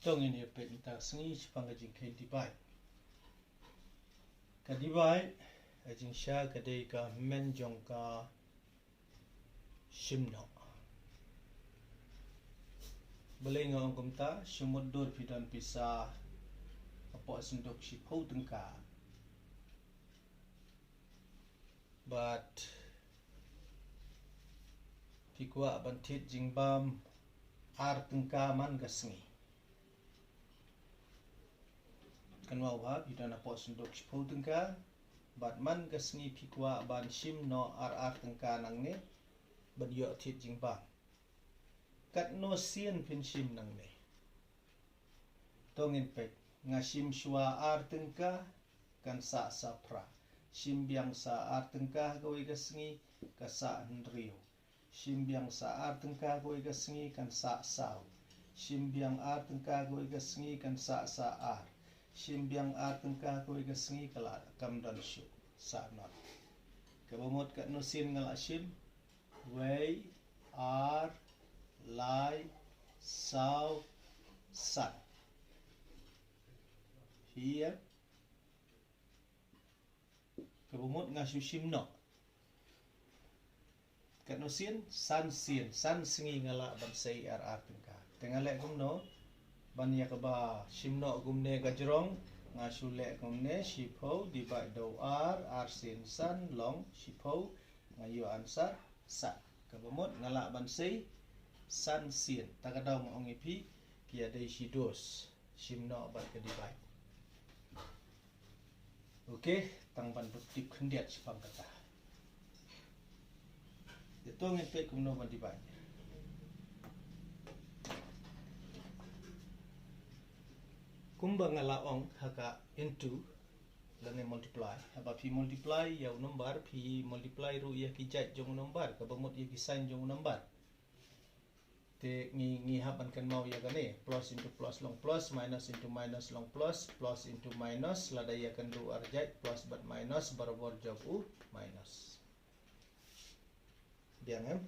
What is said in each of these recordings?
Tong ini pek kita sengi sepang kajing ke divide. Ka divide kajing sya kadai ka men jong ka shimno. Boleh ngong kumta sumut dur pidan pisah apa sendok si pau tengka. But pikwa bantit jingbam ar tengka man gasngi. Kanwa wa pidan apa sendok si pau tengka. But man gasngi pikwa ban shim no ar tengka nang ne ban yo tit jingbam. Kat no sien pin shim nang ne. Tongin pek ngashim shwa ar tengka kan sa pra. Shim biang sa ar tengka goi gasngi ka sa nriu. Shim biang sa ar tengka goi gasngi kan sa sau. Shim biang ar tengka goi gasngi kan sa ar. Shim biang ar tengka goi gasngi kala kam dan shu sa not. Kabamot kat no sien ngal shim wei ar lai sau san. Here kabumot nga shim no. Kat no sien san singi ngala ban sei ar tengka. Tengale kum no ban ya ka ba shim no gumne gajrong nga shule gumne shipho divide do ar sin san long shipho nga yo answer san. Kabumot ngala ban sei san sien takadaw mo ang ipi kia day shidos shimno ban ka divide. Okay, tangban bukti kendiat sipang kata. Ito ng ipay kung no ban divide. Kumba nga laong haka into lang multiply. Haba pi multiply yaw number pi multiply ru iya kijat jong number kabamot iya kisign jong number. Te ngi haban kan mau ya gane plus into plus long plus minus into minus long plus into minus lada ya kan ru arjat plus but minus barabar jawab u minus. Biang em.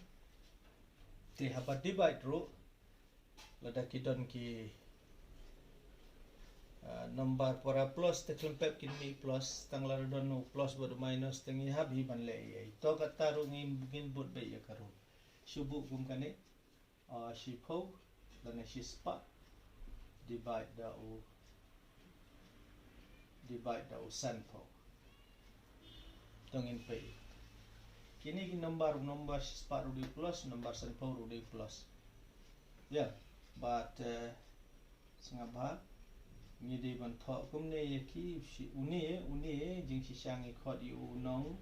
Te habat divide ru lada kidon ki number para plus te klempep kin mi plus tang lara don no plus but minus tengi habi ban le ye. To kata ru ngi bugin bud be ya karu. Subu gum kane shipho dan shispa divide da u sanpo tongin pe kini ki number shispa ru di plus number sanpo ru di plus ya but sangabha ni di ban tho kum ne yaki shi uni jing si sang i khot yu nong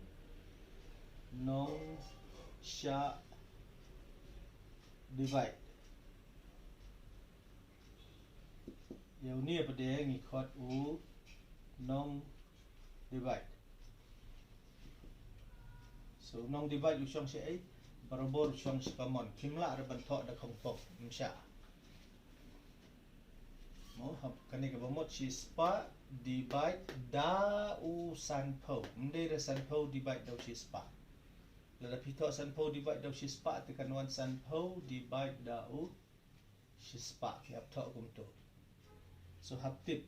sha divide. Yaw ni pada ngi khot u nong divide. So nong divide u syong si ai barabor syong si common. Kimla ada bentok da kongpok msya. Mo hab kani ka bamot si spa divide da u sanpo. Mde da sanpo divide da si spa. Lada pito sanpo divide da si spa tekan wan sanpo divide da u si spa ki hab tok kum tu. So hab tip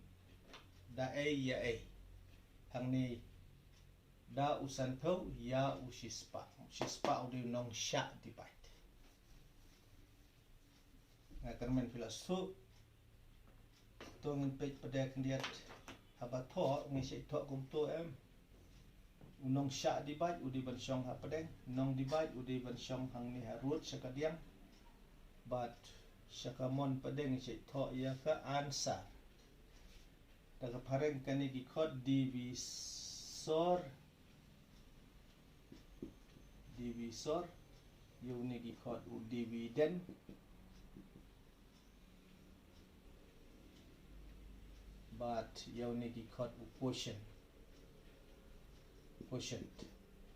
da a ya a. Hang ni da u sanpo ya u si spa. Si spa u di nong sha divide. Ngakan men filasu tong pej pada kendiat habat tho ngi si tho kum tu em. Unong sya divide udi ban syong ha padeng nong divide udi ban syong hang ni harut sakadiang but sakamon padeng si tho ya ka answer daga pareng kani gi khot divisor yu ni gi khot u dividend but yaw ni gi khot u quotient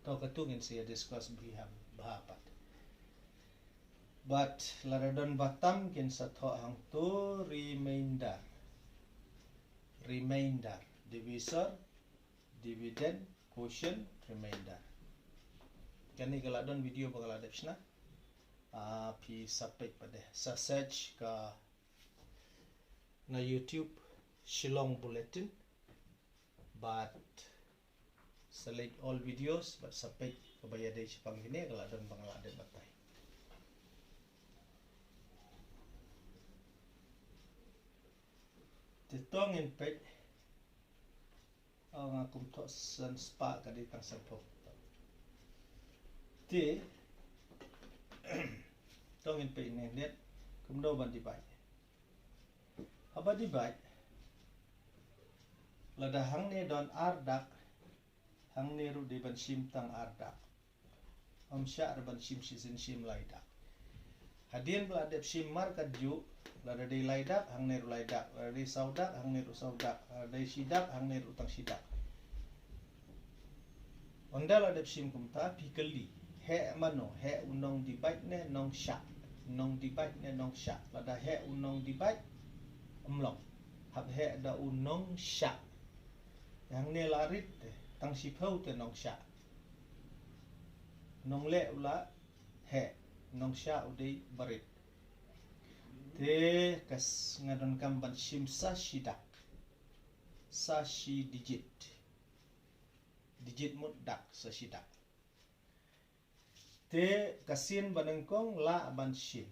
to katungin siya discuss biham bahapat but laradon batam kin sa tho hang to remainder divisor dividend quotient remainder kani galadon video bagaladep sna pi sapek pada sa search ka na YouTube Shillong Bulletin, but select all videos, but sampai kebayar dari Jepang ini kalau dan bangla ada batai. Tetong in pet, ang akum to san spa kadi tang sampo. Ti tong in pet ini net kumdo ban dibai. Apa dibai? Lada hang ne don ardak, hang ne ru di ban sim tang ardak. Sya ban sim sizin sim laidak. Hadian beladep sim markat ju. Lada di laidak, hang ne ru laidak. Lada di saudak, hang ne ru saudak. Lada di sidak, hang ne ru tang sidak. Onda ladep sim kumta pikeli. He mano, he unong dibai ne nong syak. Nong dibai ne nong syak. Lada he unong dibai umlong. Hab he da unong syak. Yang ne larit tang sipau te nong syak. Nong le ula he nong syak udai barit. Te kas ngadon kamban sim sa sidak. Sa si digit. Digit mut dak sa sidak. Te kasin banengkong la ban sim.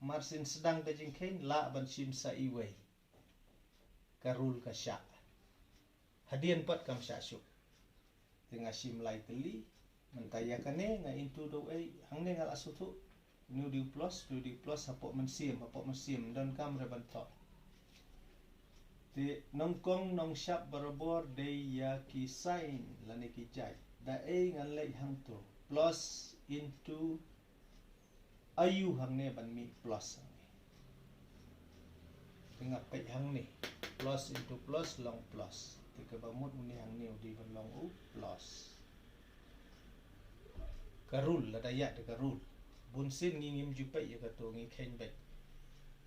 Marsin sedang kajingkain la ban sim sa iway. Karul ka syak. Hadian pat kam syasuk. Tengah sim lai teli. Mentayakane nga into do ay hang ne ngal asutu. New di plus hapok mensim dan kam reban thot. Ti nongkong nong syap barabor de ya ki sign lani ki jai. Da e ngan lei hang tu plus into ayu hang ne ban mi plus hang ne. Tengah pek hang ne plus into plus long plus. Ti ka bamut ni hang ne di ban long u plus. Karul la dayak de karul. Bunsin ngingim jupai ya kato ngi khen bet.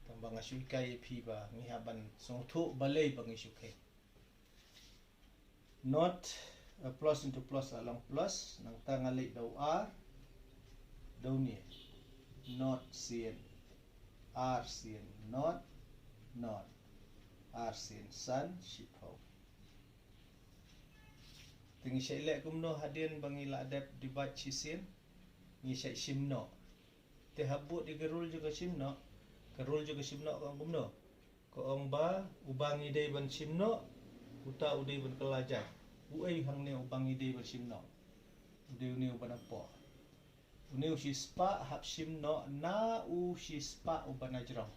Tambang asui kai piba ngi haban song thu balai bang isu khen. Not plus into plus along plus nang tangalik dau r dau ni. Not sin r sin not r sin san shipau. Tingi syailik kumno hadian bangila adap dibat chisin ngi syai simno. Te habut di gerul juga simno. Gerul juga simno kang kumno. Ko ong ba ubang idei ban simno uta udei ban kelajai. Uai hang ne ubang idei ban simno. Udei ne ban apa. Uneu si spa hab simno na u si spa uban ajrong.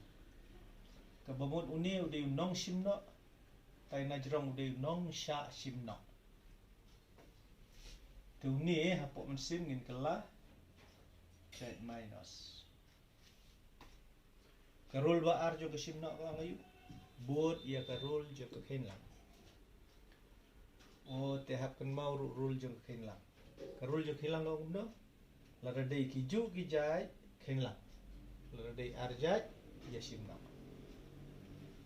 Kabamut uneu udei nong simno tai najrong udei nong sya simno. Tu ni hapok mensim ngin kelah Z minus. Karul ba ar juga simno ka ngayu. Bot ya karul juga khenlang. Oh tehap kan mau rul juga khenlang. Karul juga khenlang ka kumno. Lara dei kiju kijai khenlang. Lara dei arjat ya simno.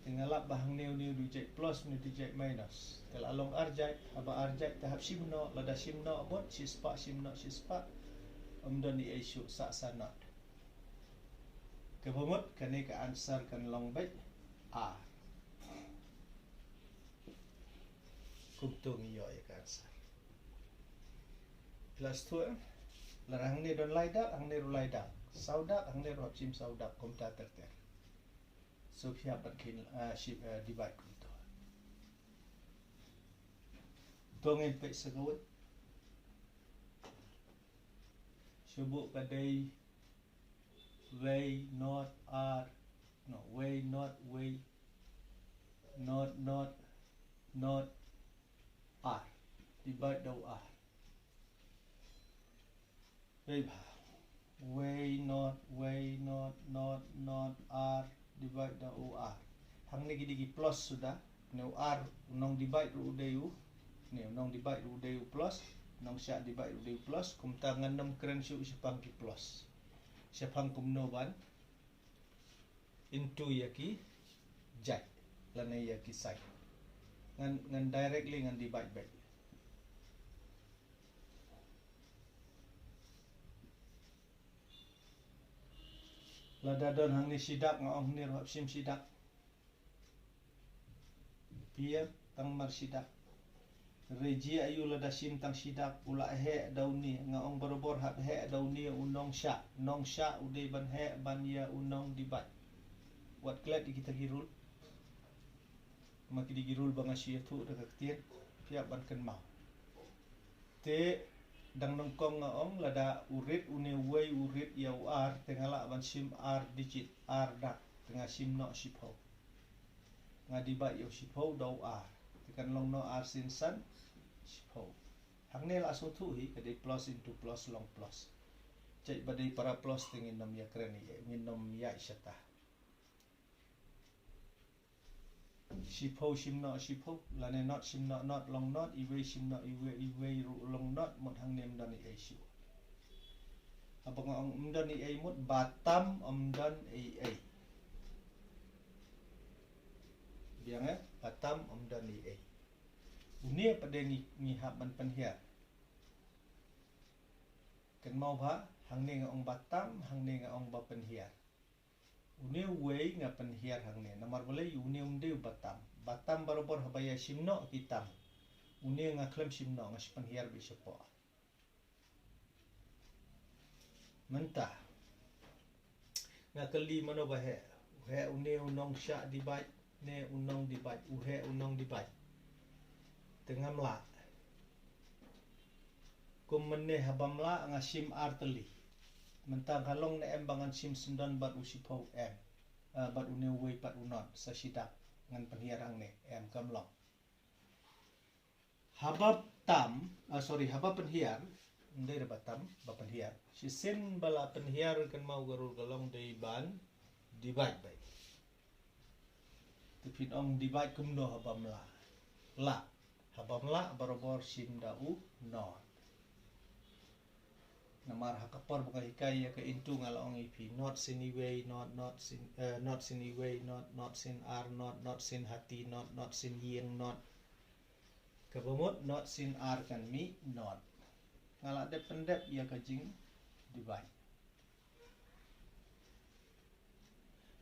Tingalap bahang neu du jai plus ni du jai minus. Kalau along arjat haba arjat tahap simno lada simno bot sispa simno sispa. Umdan di isu sa sanat. Kebomot kani ka answer kan long baik a. Kumtung iyo ya ka answer. Plus 2 larang ni don laidak ang ni ru laidak. Saudak ang ni ru sim saudak kumta terter. So siap berkin divide kumto. Tongin pe segawat. Subuk kadai way not r no way not way not r divide dau r way not r divide dau r hang ni gidi plus sudah neu r nong divide ru deu neu nong divide ru deu plus nong syak divide ru deu plus kum tangan 6 keren syu sepang ki plus sepang kumno ban into yaki jai lanai yaki sai ngan directly ngan divide back lada don hang ni sidak ngong ni roh sim sidak Pia tang mar sidak. Reji ayu lada sim tang sidak ula he dauni ngaong barobor hab he dauni unong sya. Nong sya ude ban he ban ya unong dibat. Wat klet kita girul. Maki digirul bang asyia tu dekat tien. Pia ban ken mau. Te dang nongkong ngaong lada urit une wei urit yau ar tengala ban sim ar digit ar dak tengah sim no sipho. Ngadibat yau sipho dau ar. Tekan long no ar sin san sipho. Hang ne la so tu hi kadai plus into plus long plus. Cai badai para plus tengin nom ya kreni ngin nom ya isyata. Sipho sim no sipho lane not sim no not long not iwe sim no iwe long not mot hang nem dan ai siu. Abang ong dan ai mot batam dan ai. Biang batam dan ai. Unia pada ngihap man penhiar. Ken mau ba hang ne ngong batam hang ne ngong ba penhiar. Unia wei nga penhiar hang ne namar boleh unia unde batam. Batam barobor habaya simno kitam. Unia nga klem simno nga penhiar bi sepo. Mentah. Nga keli mano ba he. He unia unong sya dibat ne unong dibat uhe unong dibat. Tengah mla. Kum meneh habamla nga sim arteli. Mentang halong ne embangan sim sendan bat usipau em. Bat une wei pat unot sa sidak ngan penhiarang ne em kamlong. Habab tam, habab penhiar, ndai batam ba penhiar. Si sin bala penhiar kan mau garul galong dei ban dibat bai. Tepin ong dibat kumno habamla. La habamla barobor sim dau non. Namar hakapor buka hikai ya ke intu ngalong ipi not sin iway not sin iway not sin ar not sin hati not sin yeng not kabamut not sin ar kan mi not ngala de pendep ya kajing dibai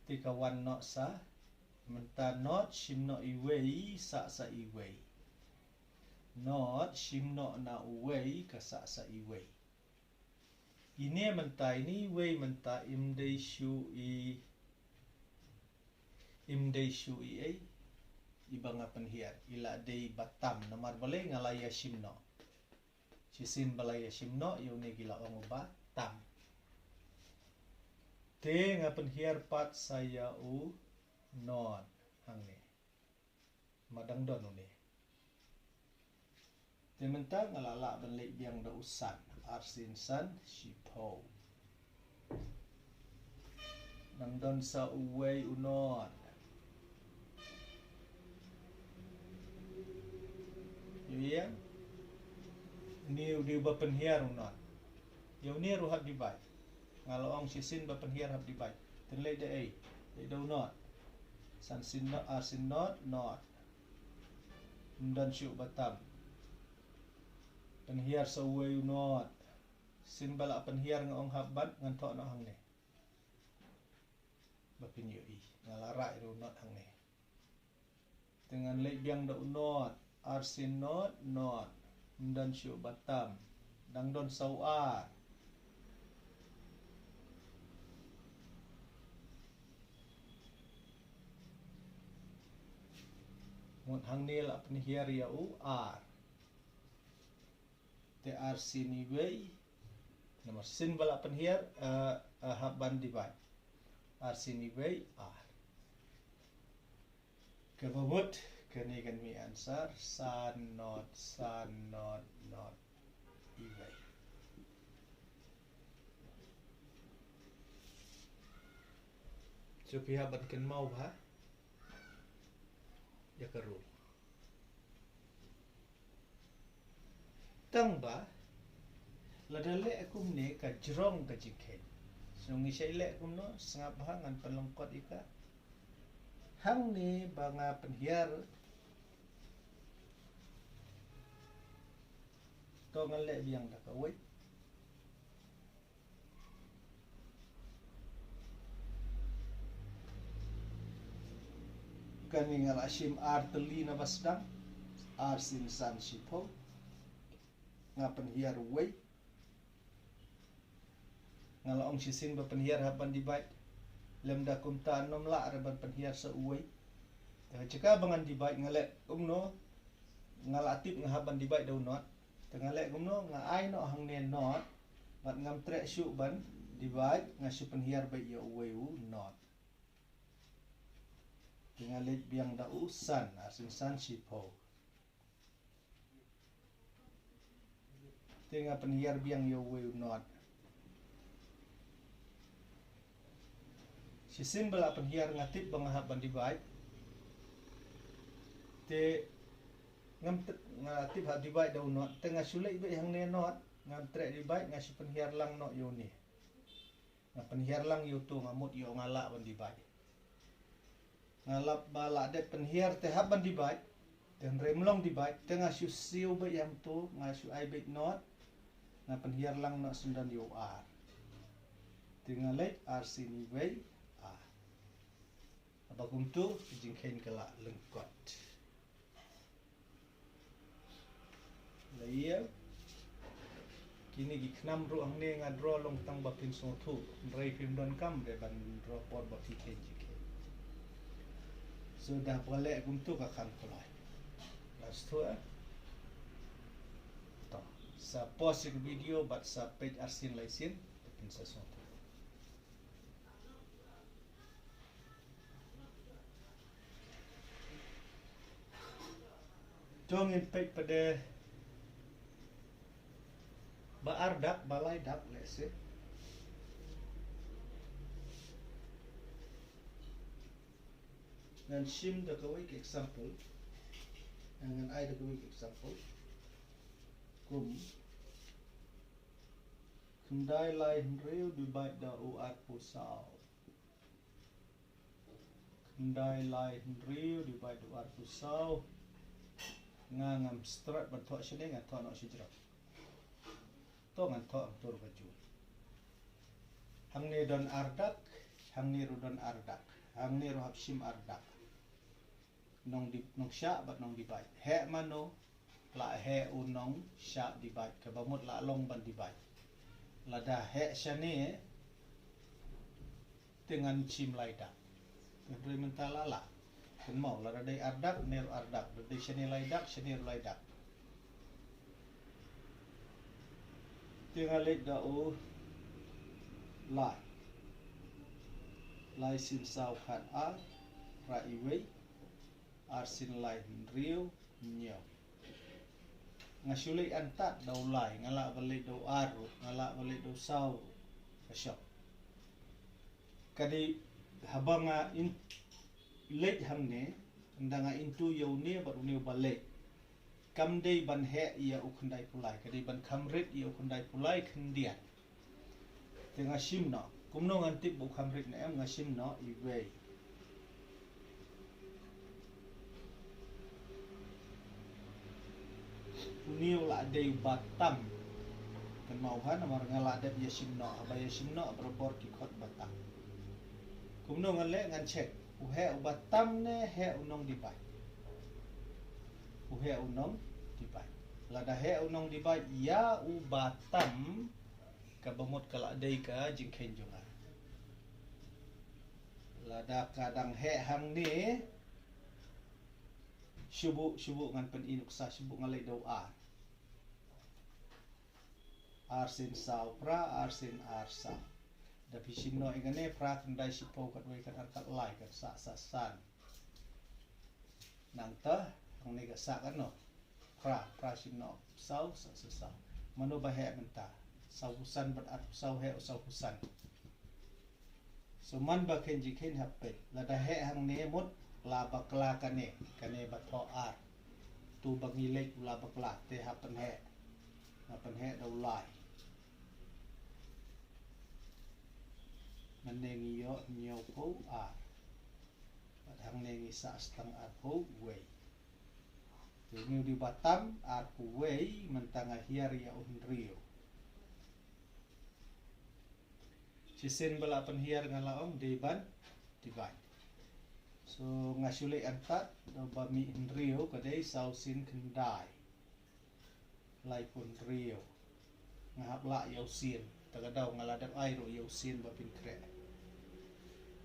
tikawan not sa menta not sim no iway sa iway not sim no na uway ka sa iway. Ini menta ini wei menta imdei shu i ai ibanga penhiar ila dei batam namar balai ngalaya simno sisin balaya simno yone gila ong batam te nga penhiar pat saya u non hangne madang don une te menta ngalala banlei biang da usan arsin san sipho nangdon sa uwei unon iya ni udi ba penhiar unon yau ni ruhat dibai ngalo ong sisin ba penhiar hab dibai tenlei de ai de do not san sin not arsin not ndan syu batam penhiar sa uwei unon sin bala penhiar ngong habat ngan tok no hang ne bapin yu i ngalara ru not hang ne dengan lei biang da unot arsin not dan syu batam dang don sauar mun hang ne la penhiar ya u ar te arsin iwei nomor sin bala penhiar haban dibai arsin iwei ar kebabut kani kan mi answer san not iwei so pihak ban kan mau ba ya karu tang ba ladale akum ne ka jrong ka jikhen so ngisai le akum no sangap hangan pelongkot ika hang ne banga penhiar to ngale biang da ka wei kani ngala shim arteli na basdang arsin san shipo nga penhiar way ngala ong sisin ba penhiar haban dibait lem da kumta nom la reban penhiar sa uway jika bangan dibait ngale umno ngala atip nga haban dibait daw not ngale umno nga ai no hang ne not bat ngam tre shu ban dibait nga shu penhiar ba ya uway u not tingalit biang da usan asin san shipo tinga penhiar biang ya uway u not sisin bala penhiar ngatip bangahap bandibait te ngam ngatip ha dibait daw not tengah sulai be hang ne not ngam tre dibait ngasu penhiar lang no yo ni nga penhiar lang yo tu ngamut yo ngala bandibait ngalap bala de penhiar te hab bandibait ten remlong dibait tengah su siu be yang tu ngasu ai be not nga penhiar lang no sundan yo ar tingalait ar sini way bagum tu jingkhen kala lengkot laya kini gi knam ru ang ne nga draw long tang bapin so thu rei phim don kam re ban draw por ba phi khen jike so da pole gum tu ka khan kolai last tu to sa post video but sa page arsin laisin pin sa so Tongin pek pada baardak balai dak lese dan shim da kawai example dengan ai da kawai example kum kendai lain real dibat da uat pusau kendai lain real dibat da uat pusau ngam strat bantok sini ngan thok nak sijrap to ngan thok tur baju hang ni don ardak hang ni ru don ardak hang ni ru hapsim ardak nong di nong sya bat nong dibai he mano la he unong sya dibai ke bamut la long ban dibai la da he syane dengan chim laida kendri mentala la kan mau la dai ardak ner ardak dai shani laidak shani laidak tingalit da o lai sin sau khat a ra iwei ar sin lai riu nyo ngasulai antat dau lai ngala balik dau aru ngala balik dau sau kasyap kadi habanga in late hamne ndanga into yaune barune balek kamdei ban he ia ukundai pulai kadi ban kamrit ia ukundai pulai khendian tenga simno kumno ngantip bu kamrit na em ngasimno iwei uniu la dei batam kan mau han amar ngala de yasimno abaya simno berbor ki khot batam kumno ngale ngan cek uhe ubatam ne he unong dibai uhe unong dibai lada he unong dibai ya ubatam ka bamut kala dei ka jingkhen jonga lada kadang he hang ni syubu ngan pen inuk sa syubu ngalai dau arsin sau pra arsin arsa da pisin no ingane pra kendai sipo kat wei kat arkat lai kat sa san nang ta ang ni ka sa kan no pra sin no sau sa mano ba he menta sau husan bat at sau he sau husan so man ba ken jiken happe la da he hang ne mut la bakla kane ba tho ar tu bangi lek la bakla te happen he dau lai menengi yo nyau po ar hang nengi sa stang ar po wei tu di batam ar po wei mentanga hiar ya rio sisen bala penhiar ngalaong di ban dibai So ngasule antat do bami rio kadai sausin kendai lai pun rio ngahap la yausin tagadau ngaladap airo yausin bapin kre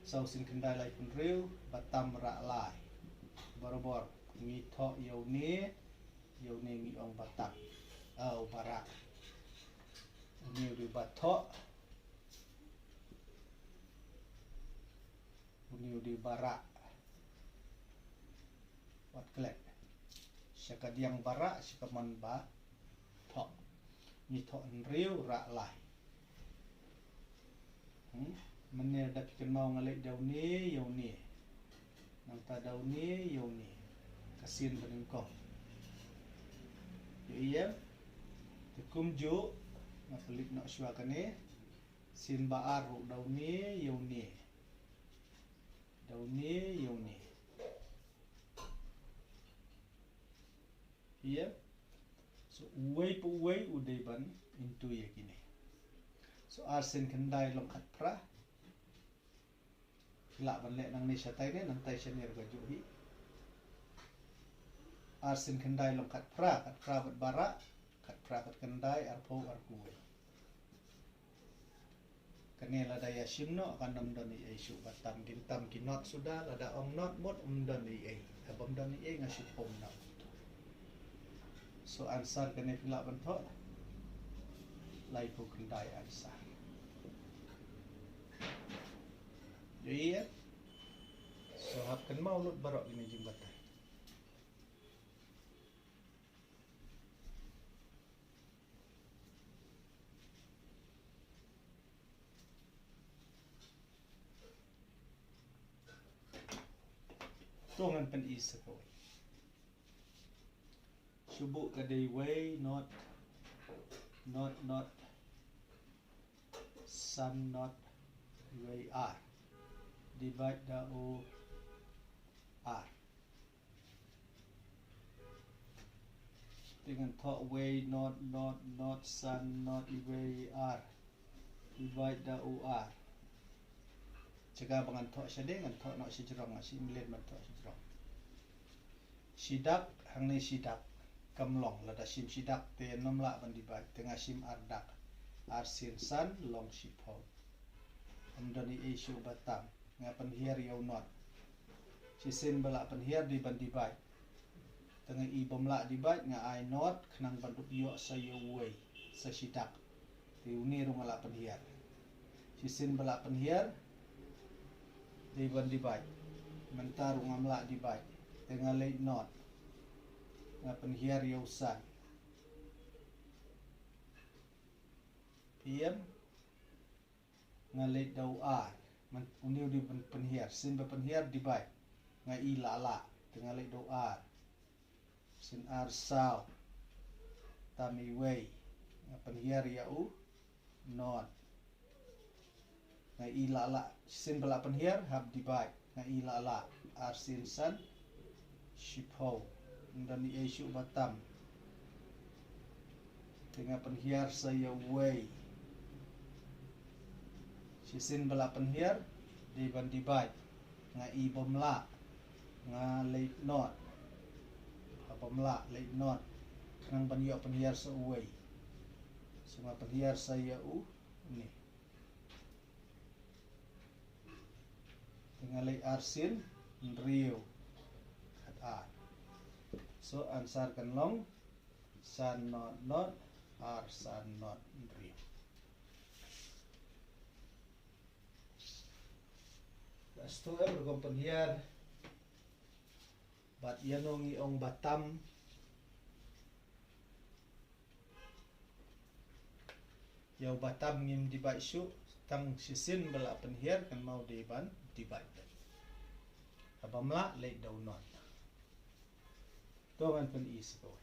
sausin kendai lai pun rio batam ra lai barobor ngitho yaune ngi ong batam au barak ni di batho ni di barak wat klek syakadiang barak syakaman ba tho ni tho riu ra lai menir dak ken mau ngalek dauni yauni nang ta dauni yauni kasin beningkong iya tekum jo ngapelik nak syua kane sin ba aru dauni yauni iya so uwei pu uwei udai ban into ya kini so arsen kendai long khat pra la ban le nang ni satai ne nang tai senir ga juhi arsen kendai long khat pra bat bara khat pra bat kendai arpo arkuwe kane lada ya simno kanam doni ai su batam gintam kinot sudah lada om not mot doni ai abam doni ai ngasi pom na so ansar kane pila banto lai pu kendai ansar jadi ya so hap kan mau lut barok ini jembatan tungan pen isa ko subu kadai way not sun not way r divide the o r dengan thought way not sun not way r divide the o r jaga bangan thok syade ngan thok nak sijrong si milet man thok sijrong sidak hang ni sidak kamlong lada sim sidak te nomla ban dibai tengah sim ardak arsin san long sipho amdani isu batam ngapan hiar yau not sisin bala pan hiar di ban dibai tengah i bomla dibai nga ai not khnang ban yo sayawei sa sidak ti uni rumala pan hiar sisin bala pan hiar di ban dibai mentar ngamla dibai tengah late not ngapan hiar yausan pm ngalit dau ar uniu di penhiar sin penhiar dibai ngai la tengah late dau ar sin ar sao tami wei ngapan hiar yau not ngai la sin bala penhiar hab dibai ngai la arsin san shipho dan di isu batam tengah penhiar saya wei sisin bala penhiar di ban dibai ngai bomla nga late not bomla late not nang ban yo penhiar sa wei semua penhiar saya ni tengah lay arsin rio at so ansar kan long san not ar san not rio lasto berkompan hiar bat yanongi ong batam yau batam ngim di baisu tang sisin bala penhiar kan mau diban dibai abamla late daw not tongan pen is ko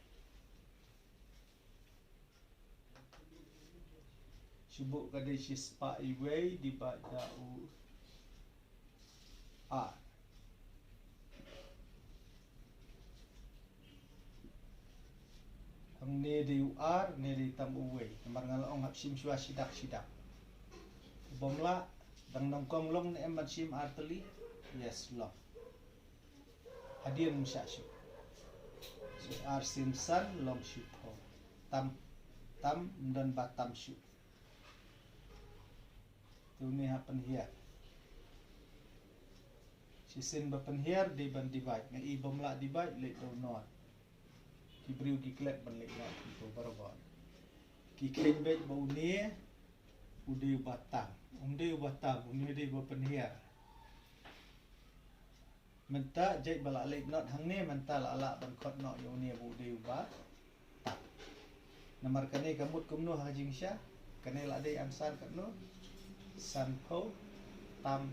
subu kadai sispa iway dibai dau a ang ne di ar ne di tam uway kamar ngalaong hap sim syua sidak bomla dang nong kong long ne embat sim arteli yes long hadir musasyu. So arsin san long shu po. Tam dan batam shu. Tu ni happen here. Sisin bapen here di ban divide. Ngai ibom la divide le do not. Ki briu ki klek ban le not itu barabar. Ki klek bet bau ni ude batang. Umde batang, umde bapen here. Menta jai bala le not hang ni menta la ala ban khot no yo ni ude ba. Namar kane gamut kumno hajing sya. Kane la de ansar katno. San po tam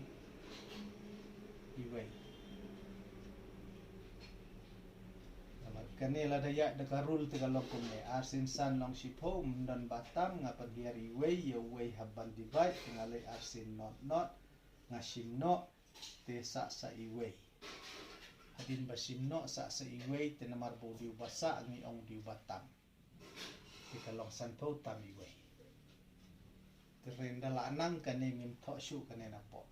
iway. Kanila dayak dekarul tegalong kumne arsin san long shipo dan batam ngapan biar iway ya way haban divide ngale arsin not ngasim no te sa iway. Hadin basim no sa iway te namar bo diu basa ngi ong diu batam. Tegalong san po tam iway. Terenda la anang kane ngim tho shu kane na po.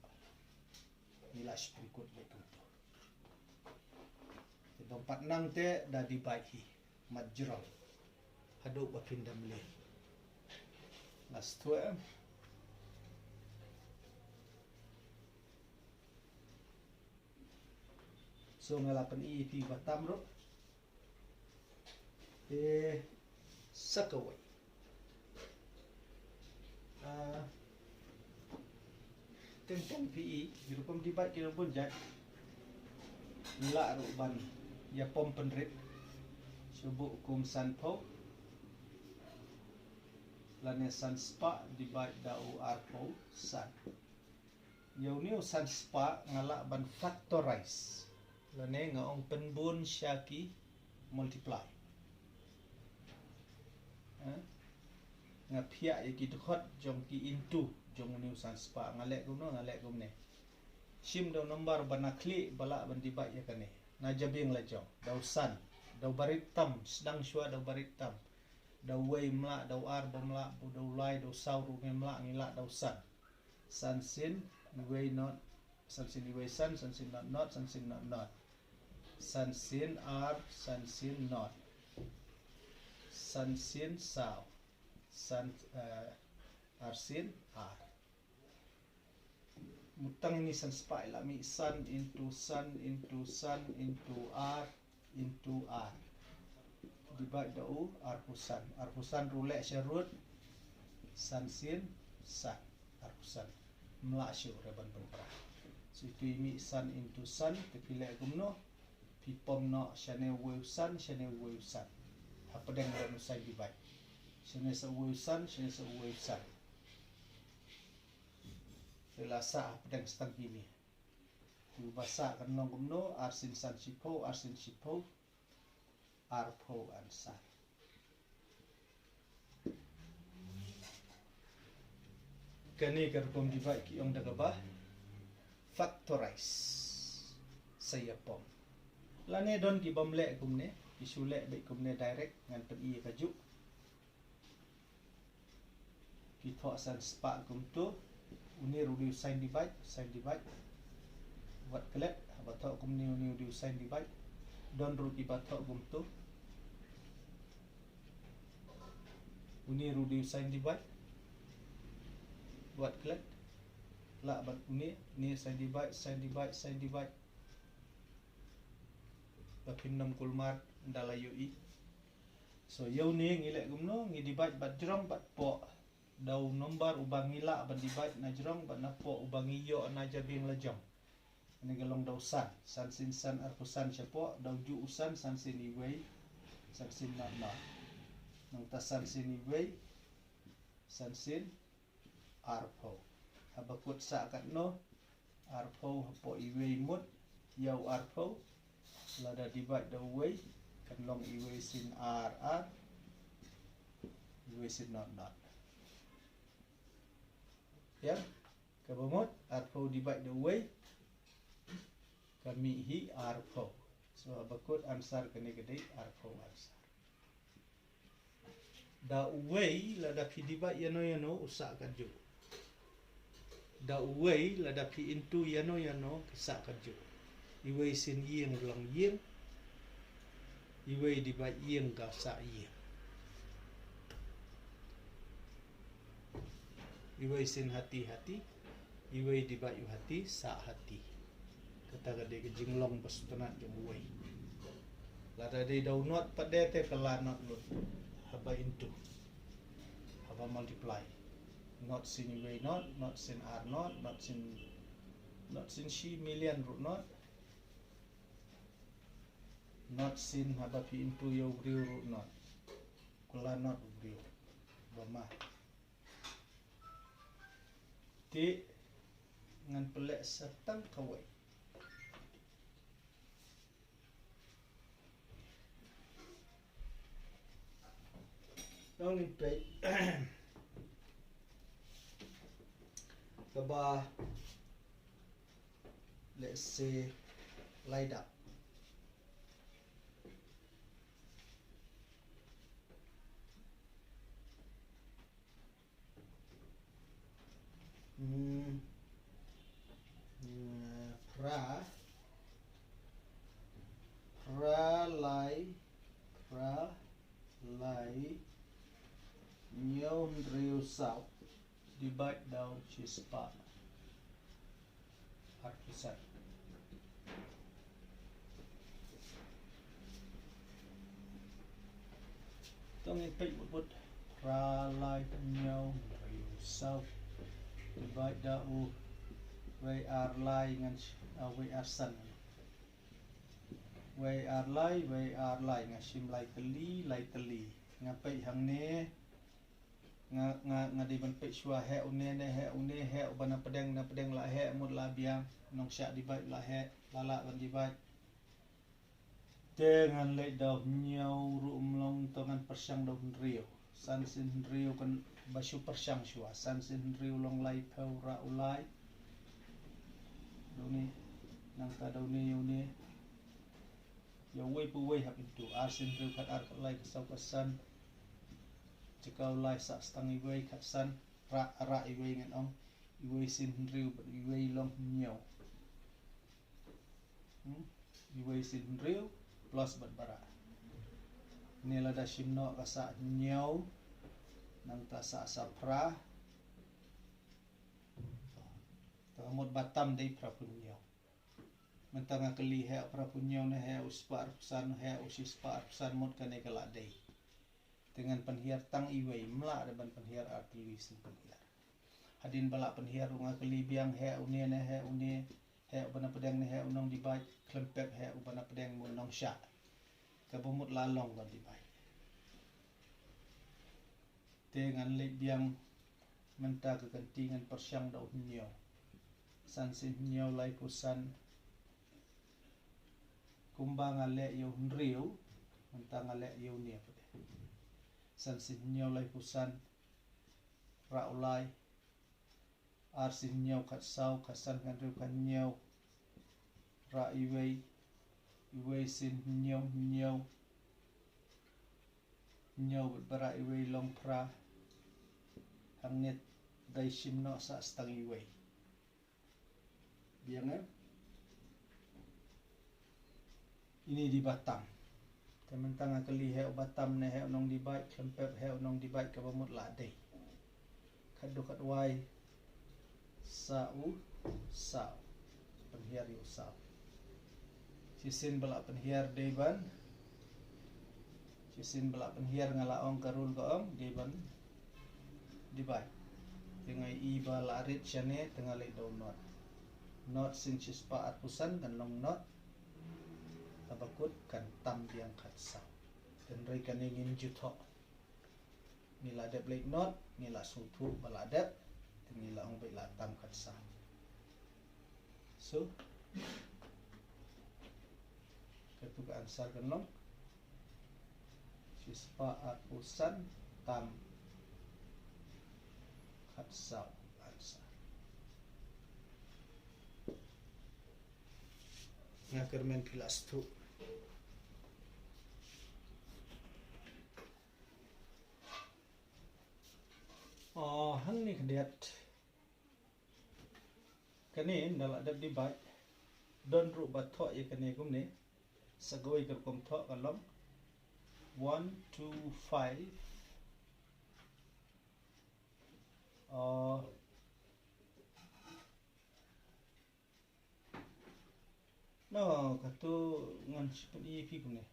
Nila sprikut betul. Tempat nang te dah dibagi majrol haduk bapinda mele last 12 so ngalapan iti batam ro sakawai tentang PE dirupam dibagi kira pun jat nila ro ban ya pom penrit subuh kum san po lane san spa divide dau arpo san yau ni san spa ngalak ban factorize lane ngaong penbun syaki multiply ngapia iki dekhot jong ki into jong ni san spa ngalek gum ne sim do nomor banakli bala ban divide ya kane na jabing la jong dau san dau baritam sedang syua dau baritam dau wei mla dau ar bomla dau lai dau sau ru mla ngila dau san sin wei not san sin wei san sin not san sin not san sin ar san sin not san sin sau san ar sin ar mutang ini san spa lami sun into r into r divide dau arpusan rule syarut san sin san arpusan mla syu reban berperah so itu imi sun into sun tepile gumno pipom no shane wave sun apa deng dan usai divide shane sa wave sun Relasa pedang setang gini. Bahasa kan long gumno arsin sipo arpo ansar. Kani karpom divide ki ong dagabah factorize saya pom. Lane don ki bomle gumne isule be gumne direct ngan pen i kaju. Ki tho san spa gum tu uni rudi sign divide wat kelet batok kum ni di sign divide don rudi batok gum tu uni rudi sign divide wat kelet la bat uni ni sign divide bakin nam kulmar dalayu i so yau ni ngilek gumno ngi divide bat jrong bat po dau nombar ubang ila ban divide na jrong ban napo ubang iyo na jabing lajong ani galong dau san sin san arpusan siapo dau ju usan san sin iway san sin na nang ta san sin iway san sin arpo habakut sa kat no arpo hapo iway mut yau arpo lada divide dau way kan long iway sin r iway sin not ya kabamot arpo divide the way kami hi arpo so abakut ansar kene gede arpo ansar da way la da pi divide yano usak kaju da way la da pi into yano usak kaju iway sin yeng long yeng, iway divide yeng ka sa yeng. Iway sin hati-hati, iway divide yu hati sa hati. Kata gade ke jinglong bastunat ke buway. Lada de daw not padete kala not lot. Haba into. Haba multiply. Not sin iway not sin r not sin she million root not sin haba pi into yo briu root not. Kala not briu. Bama. Ti ngan pelek setang kawai. Dong ni pe kaba let's say light up. Pra lai nhau rêu sao divide down chispa artisan. Tong ipay bút pra lai nhau rêu sao divide down way ar lai ngan way ar san. Way ar lai nga sim lai tali ngapai hang ne nga di ban pe shwa he une bana pedeng la he mut la biang nong sha divide la he la ban divide dengan le daw nhau rum long tongan persang daw rio san sin rio kan basu persang shwa san sin rio long lai phau ra ulai doni nang ta daw ne yune yo way pu way hap into arsin rio kat ar lai kasau kasan cikau lai sa stang iway katsan ra iway ngan ong iway sin rio but iway long nhau iway sin rio plus bat bara nila da simno kasa nhau nang ta sa pra tamot batam dei pra punyo mentanga keli he pra punyo ne he uspar san he usispar san mot kane kala dei dengan penhiar tang iway mla ada ban penhiar artilis penhiar hadin bala penhiar runga keli biang he une ne he une he bana pedang ne he unong dibai klempek he bana pedang munong sya kabumut lalong kan dibai dengan le biang menta kegentingan persyang dau nyo san sin nyo lai pusan kumbang ale yo nriu menta ngale yo ne san sin nyo lai pusan ra ulai ar sin nyo kat sau kasan kan riu kan nyo ra iway sin nyo bara iway long pra hang net dai simno sa stang iway biang ini di Batam tementang akali he Batam ne he nong di baik klempep he nong di baik kabamut la dei kadu kat wai sa penhiar yu sa sisin bala penhiar deban sisin bala penhiar ngala ong karul ka ong deban di baik dengan iba larit chane tengah le do not sin chispa atusan kan long not tabakut kan tam biang khatsa dan rei kan ingin jutho nila dep late not nila sutu baladep nila ong baik la tam khatsa so ketuka ansar kan long chispa atusan tam khatsa ngakermen pilas tu hang ni kediat kanin dalak dap di baik don ru ba tho ye kane kum ne sagoi ka kum tho ka long 1 2 5 no ka tu ngan chipun i pi kum ne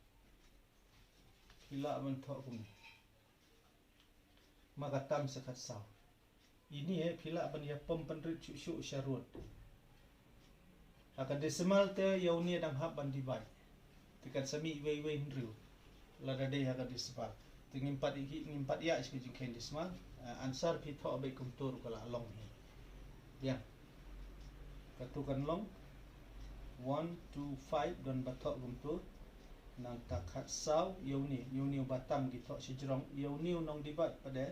pila ban tho kum ne maka tam sakat saw ini pila ban ya pom pan rit chu sharut akan decimal te yauni dang hab ban divide tikat sami wei hriu la da dei akan decimal tingin pat ya iski jingken decimal answer pi tho be kum tur kala long ni ya katukan long 1 2 5 don batok kum tu nang takat saw yauni batam gitu si jerong yauni nong divide pada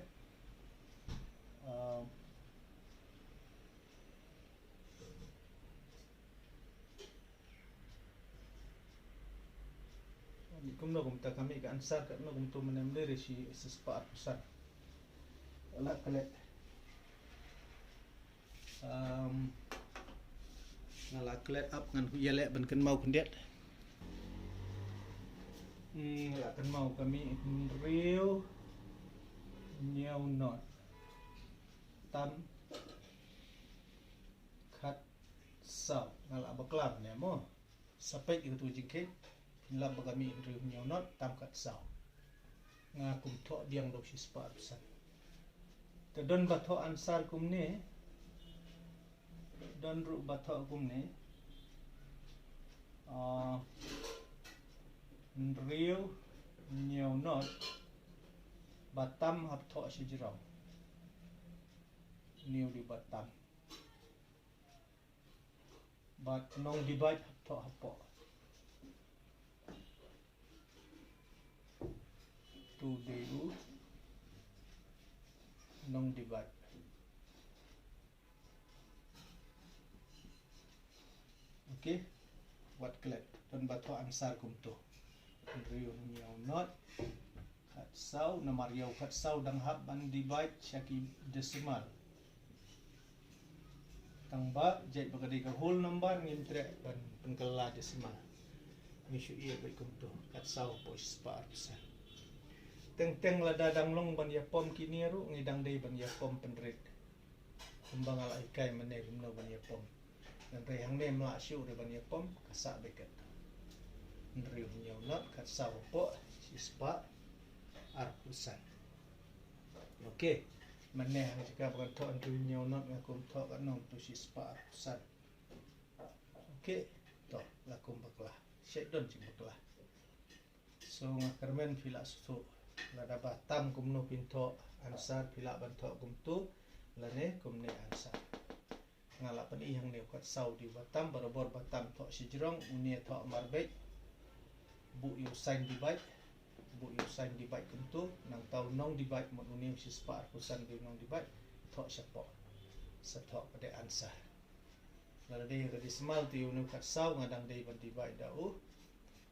kum no kum ta kami ka answer ka no kum tu menem dari si sesepat pesan ala kale ngala klet up ngan yele ban kan mau kendet ngala kan mau kami riu nyau not tam khat saw ngala baklam ne mo sampai itu jingke lab kami riu nyau not tam khat saw ngakum tho diang dok si sepat pesan te don batho ansar kum ne don ru batho kum ne riu nyau not batam hap tho si jerong new di batam bat nong divide hap tho hapo tu deu nong divide okay what klet don batho ansar kum tu riu nyau not khat saw nomor yau khat saw dang hab ban divide syaki decimal tangba jai bagadi ka whole number ngin tre ban pengkala decimal mi syu ia bai kum tu khat saw po spar persen teng la dadang long ban ya pom kini ru ngidang dei ban ya pom penrit kembang ala ikai mane gumno ban ya pom dan re hang ne mla syu re ban ya pom kasa beket riu nyau not khat saw po si spa ar persen okay mane hang jika ban tho riu nyau not ngakum tho ka nong tu si spa ar persen okay to lakum bakla shedon jing bakla so ngakarmen pila su lada batam kumno pinto ansar pila banto kumtu lane kumne ansar ngala pan i hang ne khat saw di batam barabor batam tho si jerong unia tho marbe bu yu sign divide kumtu nang tau nong divide mon unia si spar pusan di nong divide tho sapo sa tho pada ansar lada dei ka decimal ti unu khat saw ngadang dei ban divide dau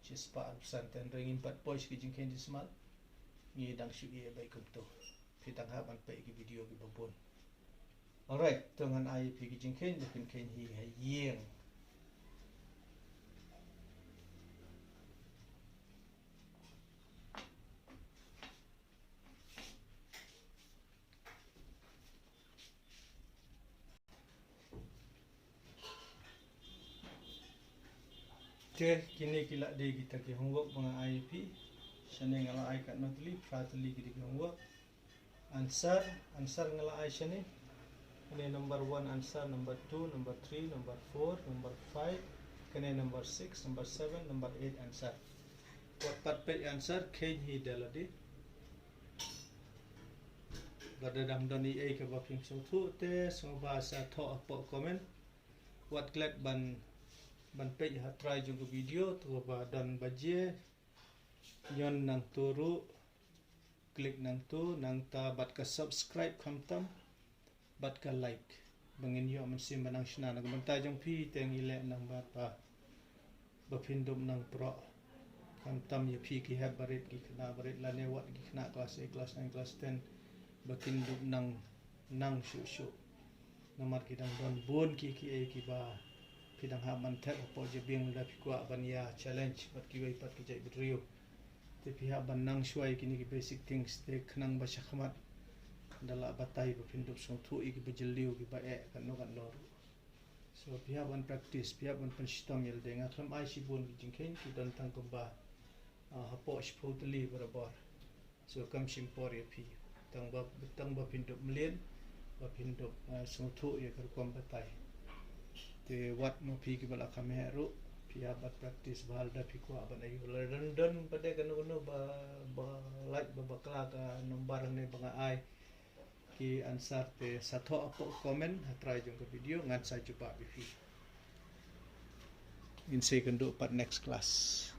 si spar pusan ten ring 4 points ki jingken decimal ngi dang syu ye bai kum tu pitang ha ban pai ki video ki babon alright tongan ai pi ki jingken de ken hi ha yeng ke kini kila de kita ki homework mga IP shane ngala ai kat notli fatli ki homework answer ngala ai shane ini number 1 answer number 2 number 3 number 4 number 5 kene number 6 number 7 number 8 answer what part page answer ken hi deladi gada dam doni ai ka ba phim so thu te so ba sa tho apo comment what glad ban page ha try jung video to ba dan baje yon nang turu klik nang tu nang ta bat ka subscribe kham tam bat ka like bangin yo man sim banang shna nang banta jong phi teng ile nang ba pa ba phindum nang pro kham tam ye phi ki ha barit ki khna barit la ne wat ki khna class A class 9 class 10 ba phindum nang shu namar ki dang don bon ki a ki ba pidang haman tek po je bing da pikwa bania challenge pat kiwai pat kijai bidriu te pihak ban nang shuai kini ki basic things te khnang ba shakhamat dala batai ba pindup song thu ik bijliu ki ba e kan no so pihak ban practice pihak ban penstom yel de nga kham ai sibun ki jingkhen ki dan tang ko ba hapo shpotli barabar so kam simpor ye pi tang ba pindup mlen ba pindup song thu ye kar kwam batai te wat no pi ki bala khameru pia bat practice bal da pi kwa ban ayu dan pada kan no ba like ba bakla ka nombar ne banga ai ki answer te satho apo comment try jong ke video ngan sa jumpa bi in second do part next class.